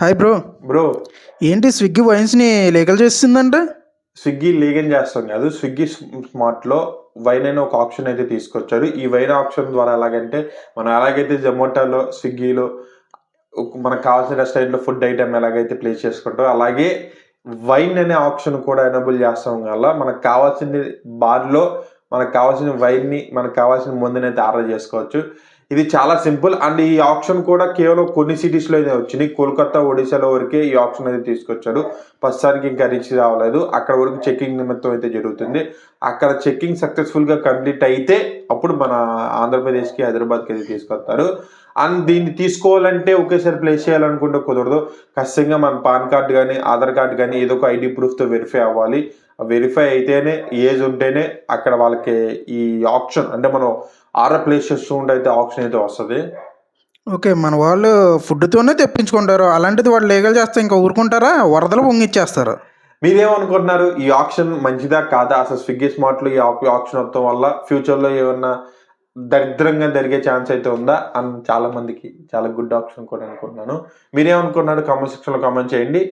Hi bro. Bro ఏంటి Swiggy వైన్స్‌ని legal చేసేసిందంట? Swiggy legal చేస్తాం కాదు. స్విగ్గీ స్మార్ట్‌లో వైన్ అనే ఒక ఆప్షన్ అయితే తీసుకొచ్చారు. ఈ వైన్ ఆప్షన్ ద్వారా ఎలాగంటే, మనం ఎలాగైతే జొమాటోలో, స్విగ్గీలో మనకు కావాల్సిన రెస్టారెంట్‌లో ఫుడ్ ఐటెమ్ ఎలాగైతే ప్లేస్ చేసుకుంటామో, అలాగే వైన్ అనే ఆప్షన్ కూడా ఎనేబుల్ చేస్తాం వల్ల మనకు కావాల్సింది బార్‌లో మనకు కావాల్సిన వైన్‌ని, మనకు కావాల్సిన మందునైతే ఆర్డర్ చేసుకోవచ్చు. ఇది చాలా సింపుల్. అండ్ ఈ ఆప్షన్ కూడా కేవలం కొన్ని సిటీస్‌లో అయితే వచ్చినాయి. కోల్కతా, ఒడిశాలో వరకే ఈ ఆప్షన్ అయితే తీసుకొచ్చారు. ప్రస్తుతానికి ఇంకా రీచ్ అవ్వలేదు. అక్కడ వరకు చెకింగ్ నిమిత్తం అయితే జరుగుతుంది. అక్కడ చెకింగ్ సక్సెస్‌ఫుల్‌గా కంప్లీట్ అయితే అప్పుడు మన ఆంధ్రప్రదేశ్‌కి, హైదరాబాద్‌కి అయితే తీసుకొస్తారు. అండ్ దీన్ని తీసుకోవాలంటే ఒకేసారి ప్లేస్ చేయాలనుకుంటే కుదరదు. ఖచ్చితంగా మన పాన్ కార్డ్ గానీ, ఆధార్ కార్డ్ గానీ ఏదో ఒక ఐడీ ప్రూఫ్‌తో వెరిఫై అవ్వాలి. వెరిఫై అయితేనే, ఏజ్ ఉంటేనే అక్కడ వాళ్ళకి ఈ ఆప్షన్ అంటే మనం ఆర్డర్ ప్లేస్ చేస్తూ ఉంటే అయితే ఆప్షన్ అయితే వస్తది. ఓకే. మన వాళ్ళు ఫుడ్‌తోనే తెప్పించుకుంటారు. అలాంటిది వాళ్ళు లీగల్ చేస్తే ఇంకా ఊరుకుంటారా? వరదలు పొంగిచ్చేస్తారు. మీరేమనుకుంటున్నారు? ఈ ఆప్షన్ మంచిదా? కాదా? అసలు స్విగ్గీ స్మార్ట్‌లో ఈ ఆప్షన్ వత్తం వల్ల ఫ్యూచర్‌లో ఏమన్నా దరిద్రంగా జరిగే ఛాన్స్ అయితే ఉందా? అని చాలా మందికి చాలా గుడ్ ఆప్షన్ కూడా అనుకుంటున్నాను. మీరేమనుకున్నారు? కామెంట్ సెక్షన్‌లో కామెంట్ చేయండి.